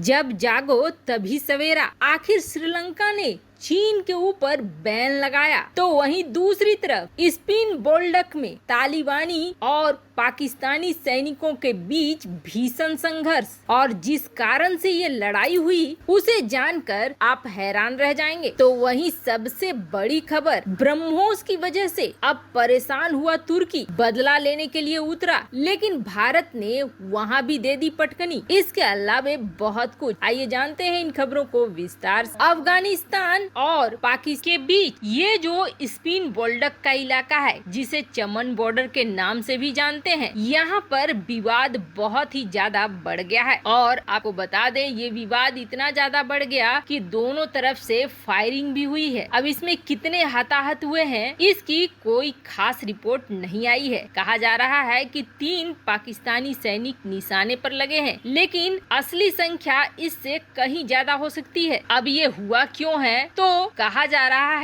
जब जागो तभी सवेरा। आखिर श्रीलंका ने चीन के ऊपर बैन लगाया, तो वहीं दूसरी तरफ स्पिन बोल्डक में तालिबानी और पाकिस्तानी सैनिकों के बीच भीषण संघर्ष, और जिस कारण से ये लड़ाई हुई उसे जानकर आप हैरान रह जाएंगे। तो वहीं सबसे बड़ी खबर, ब्रह्मोस की वजह से अब परेशान हुआ तुर्की बदला लेने के लिए उतरा, लेकिन भारत ने वहां भी दे दी पटकनी। इसके अलावा बहुत कुछ, आइए जानते हैं इन खबरों को विस्तार से। अफगानिस्तान और पाकिस्तान के बीच ये जो स्पिन बोल्डक का इलाका है, जिसे चमन बॉर्डर के नाम से भी जानते हैं, यहाँ पर विवाद बहुत ही ज्यादा बढ़ गया है। और आपको बता दें, ये विवाद इतना ज्यादा बढ़ गया कि दोनों तरफ से फायरिंग भी हुई है। अब इसमें कितने हताहत हुए हैं इसकी कोई खास रिपोर्ट नहीं आई है। कहा जा रहा है कि 3 पाकिस्तानी सैनिक निशाने पर लगे हैं, लेकिन असली संख्या इससे कहीं ज्यादा हो सकती है। अब ये हुआ क्यों है, तो कहा जा रहा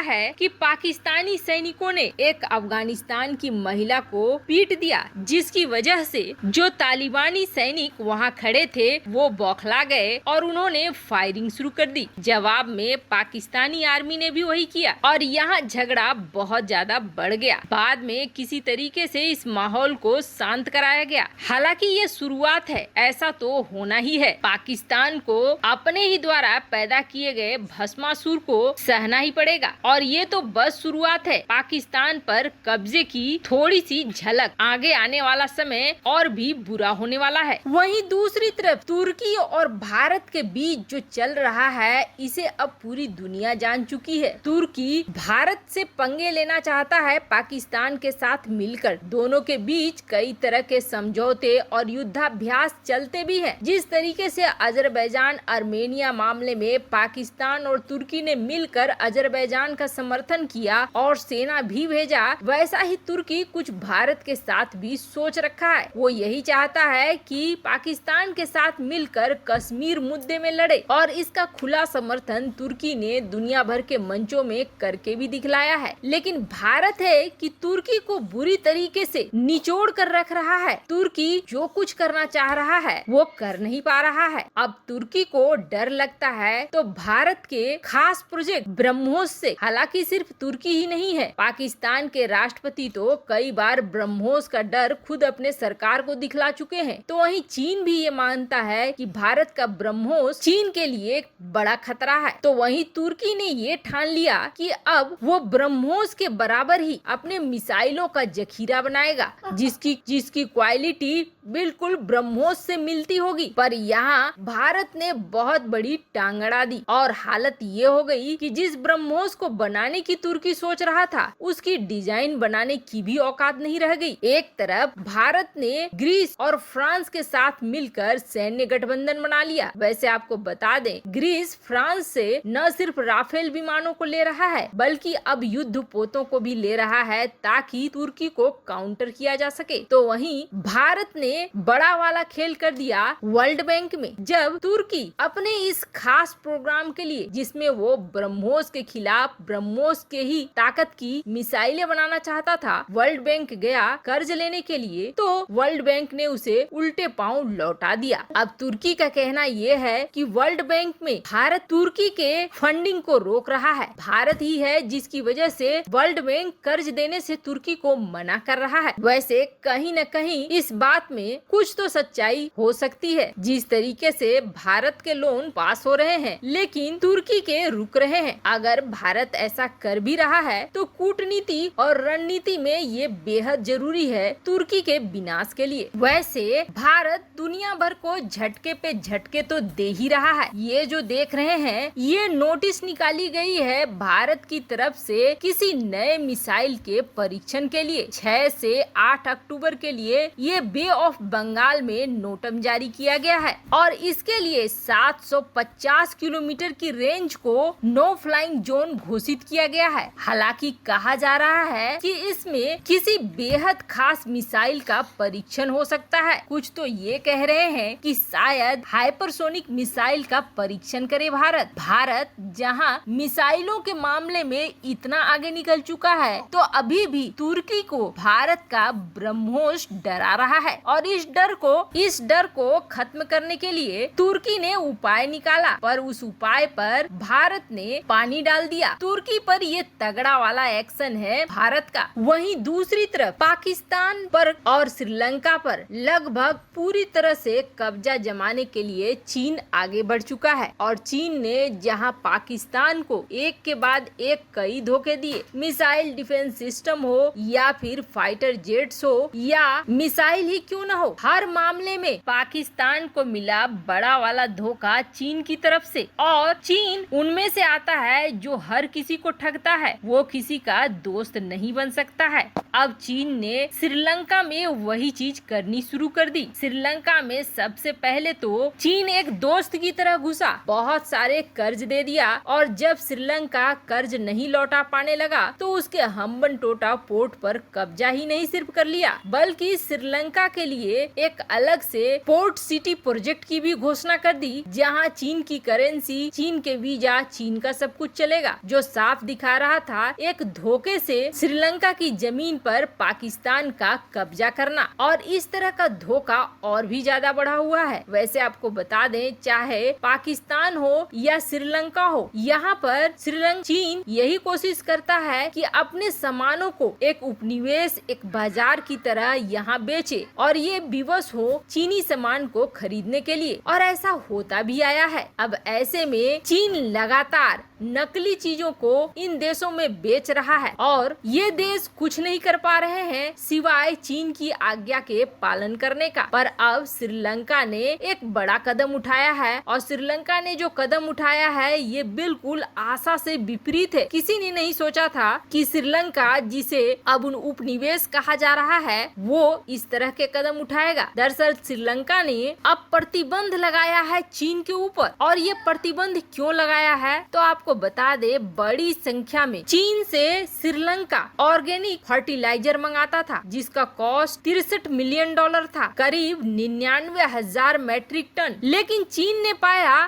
है कि पाकिस्तानी सैनिकों ने एक अफगानिस्तान की महिला को पीट दिया, जिसकी वजह से जो तालिबानी सैनिक वहां खड़े थे वो बौखला गए और उन्होंने फायरिंग शुरू कर दी। जवाब में पाकिस्तानी आर्मी ने भी वही किया और यहाँ झगड़ा बहुत ज्यादा बढ़ गया। बाद में किसी तरीके से इस माहौल को शांत कराया गया। हालांकि ये शुरुआत है, ऐसा तो होना ही है। पाकिस्तान को अपने ही द्वारा पैदा किए गए भस्मासुर को सहना ही पड़ेगा, और ये तो बस शुरुआत है। पाकिस्तान पर कब्जे की थोड़ी सी झलक, आगे आने वाला समय और भी बुरा होने वाला है। वहीं दूसरी तरफ तुर्की और भारत के बीच जो चल रहा है, इसे अब पूरी दुनिया जान चुकी है। तुर्की भारत से पंगे लेना चाहता है पाकिस्तान के साथ मिलकर। दोनों के बीच कई तरह के समझौते और युद्धाभ्यास चलते भी हैं। जिस तरीके से अजरबैजान आर्मेनिया मामले में पाकिस्तान और तुर्की ने मिलकर अजरबैजान का समर्थन किया और सेना भी भेजा, वैसा ही तुर्की कुछ भारत के साथ भी सोच रखा है। वो यही चाहता है कि पाकिस्तान के साथ मिलकर कश्मीर मुद्दे में लड़े, और इसका खुला समर्थन तुर्की ने दुनिया भर के मंचों में करके भी दिखलाया है। लेकिन भारत है कि तुर्की को बुरी तरीके से निचोड़ कर रख रहा है। तुर्की जो कुछ करना चाह रहा है वो कर नहीं पा रहा है। अब तुर्की को डर लगता है तो भारत के खास प्रोजेक्ट ब्रह्मोस से, हालांकि सिर्फ तुर्की ही नहीं है, पाकिस्तान के राष्ट्रपति तो कई बार ब्रह्मोस का डर खुद अपने सरकार को दिखला चुके हैं। तो वहीं चीन भी ये मानता है कि भारत का ब्रह्मोस चीन के लिए एक बड़ा खतरा है। तो वहीं तुर्की ने ये ठान लिया कि अब वो ब्रह्मोस के बराबर ही अपने मिसाइलों का जखीरा बनाएगा, जिसकी क्वालिटी बिल्कुल ब्रह्मोस से मिलती होगी। पर यहाँ भारत ने बहुत बड़ी टांग अड़ा दी, और हालत ये हो गई कि जिस ब्रह्मोस को बनाने की तुर्की सोच रहा था, उसकी डिजाइन बनाने की भी औकात नहीं रह गई। एक तरफ भारत ने ग्रीस और फ्रांस के साथ मिलकर सैन्य गठबंधन बना लिया। वैसे आपको बता दें, ग्रीस फ्रांस से न सिर्फ राफेल विमानों को ले रहा है, बल्कि अब युद्ध पोतों को भी ले रहा है, ताकि तुर्की को काउंटर किया जा सके। तो वहीं भारत ने बड़ा वाला खेल कर दिया वर्ल्ड बैंक में, जब तुर्की अपने इस खास प्रोग्राम के लिए, जिसमें वो ब्रह्मोस के खिलाफ ब्रह्मोस के ही ताकत की मिसाइलें बनाना चाहता था, वर्ल्ड बैंक गया कर्ज लेने के लिए, तो वर्ल्ड बैंक ने उसे उल्टे पांव लौटा दिया। अब तुर्की का कहना ये है कि वर्ल्ड बैंक में भारत तुर्की के फंडिंग को रोक रहा है। भारत ही है जिसकी वजह से वर्ल्ड बैंक कर्ज देने से तुर्की को मना कर रहा है। वैसे कहीं न कहीं इस बात में कुछ तो सच्चाई हो सकती है। जिस तरीके से भारत के लोन पास हो रहे हैं, लेकिन तुर्की के रुक रहे हैं। अगर भारत ऐसा कर भी रहा है तो कूटनीति और रणनीति में ये बेहद जरूरी है तुर्की के विनाश के लिए। वैसे भारत दुनिया भर को झटके पे झटके तो दे ही रहा है। ये जो देख रहे हैं, ये नोटिस निकाली गई है भारत की तरफ से किसी नए मिसाइल के परीक्षण के लिए। 6 से 8 अक्टूबर के लिए ये बे ऑफ बंगाल में नोटम जारी किया गया है, और इसके लिए 750 किलोमीटर की रेंज को नो फ्लाइंग जोन घोषित किया गया है। हालांकि कहा जा रहा है कि इसमें किसी बेहद खास मिसाइल का परीक्षण हो सकता है। कुछ तो ये कह रहे हैं कि शायद हाइपरसोनिक मिसाइल का परीक्षण करे भारत जहां मिसाइलों के मामले में इतना आगे निकल चुका है, तो अभी भी तुर्की को भारत का ब्रह्मोस डरा रहा है। और और इस डर को खत्म करने के लिए तुर्की ने उपाय निकाला, पर उस उपाय पर भारत ने पानी डाल दिया। तुर्की पर ये तगड़ा वाला एक्शन है भारत का। वहीं दूसरी तरफ पाकिस्तान पर और श्रीलंका पर लगभग पूरी तरह से कब्जा जमाने के लिए चीन आगे बढ़ चुका है और चीन ने जहां पाकिस्तान को एक के बाद एक कई धोखे दिए, मिसाइल डिफेंस सिस्टम हो या फिर फाइटर जेट्स हो या मिसाइल ही क्यों न हो, हर मामले में पाकिस्तान को मिला बड़ा वाला धोखा चीन की तरफ से। और चीन उनमें से आता है जो हर किसी को ठगता है, वो किसी का दोस्त नहीं बन सकता है। अब चीन ने श्रीलंका में वही चीज करनी शुरू कर दी। श्रीलंका में सबसे पहले तो चीन एक दोस्त की तरह घुसा, बहुत सारे कर्ज दे दिया और जब श्रीलंका कर्ज नहीं लौटा पाने लगा तो उसके हम्बनटोटा पोर्ट पर कब्जा ही नहीं सिर्फ कर लिया बल्कि श्रीलंका के लिए एक अलग से पोर्ट सिटी प्रोजेक्ट की भी घोषणा कर दी, जहां चीन की करेंसी, चीन के वीजा, चीन का सब कुछ चलेगा, जो साफ दिखा रहा था एक धोखे से श्रीलंका की जमीन पर पाकिस्तान का कब्जा करना। और इस तरह का धोखा और भी ज्यादा बढ़ा हुआ है। वैसे आपको बता दें, चाहे पाकिस्तान हो या श्रीलंका हो, यहाँ पर चीन यही कोशिश करता है कि अपने सामानों को एक उपनिवेश, एक बाजार की तरह यहाँ बेचे और ये विवश हो चीनी सामान को खरीदने के लिए, और ऐसा होता भी आया है। अब ऐसे में चीन लगातार नकली चीजों को इन देशों में बेच रहा है और ये देश कुछ नहीं कर पा रहे हैं सिवाय चीन की आज्ञा के पालन करने का। पर अब श्रीलंका ने एक बड़ा कदम उठाया है और श्रीलंका ने जो कदम उठाया है ये बिल्कुल आशा से विपरीत है। किसी ने नहीं सोचा था कि श्रीलंका, जिसे अब उपनिवेश कहा जा रहा है, वो इस तरह के कदम उठाएगा। दरअसल श्रीलंका ने अब प्रतिबंध लगाया है चीन के ऊपर, और ये प्रतिबंध क्यों लगाया है तो आपको बता दे, बड़ी संख्या में चीन से श्रीलंका ऑर्गेनिक फर्टिलाइजर मंगाता था जिसका कॉस्ट $63 मिलियन था, करीब 99,000 मैट्रिक टन।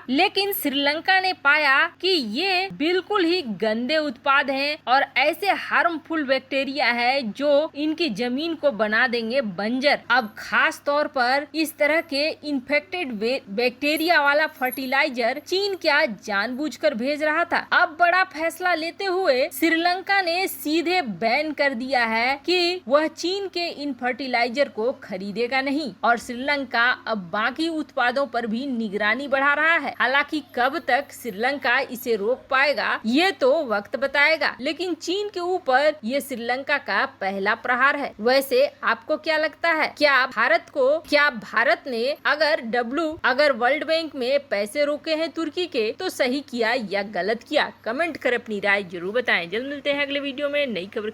लेकिन श्रीलंका ने पाया कि ये बिल्कुल ही गंदे उत्पाद हैं और ऐसे हार्मफुल बैक्टीरिया है जो इनकी जमीन को बना देंगे बंजर। अब खास तौर पर इस तरह के इन्फेक्टेड बैक्टीरिया वाला फर्टिलाइजर चीन क्या जानबूझकर भेज रहा था। अब बड़ा फैसला लेते हुए श्रीलंका ने सीधे बैन कर दिया है कि वह चीन के इन फर्टिलाइजर को खरीदेगा नहीं और श्रीलंका अब बाकी उत्पादों पर भी निगरानी बढ़ा रहा है। हालांकि कब तक श्रीलंका इसे रोक पाएगा ये तो वक्त बताएगा, लेकिन चीन के ऊपर ये श्रीलंका का पहला प्रहार है। वैसे आपको क्या लगता है, क्या भारत ने अगर वर्ल्ड बैंक में पैसे रोके हैं तुर्की के तो सही किया या गलत किया? कमेंट कर अपनी राय जरूर बताएं। जल्द मिलते हैं अगले वीडियो में नई खबर।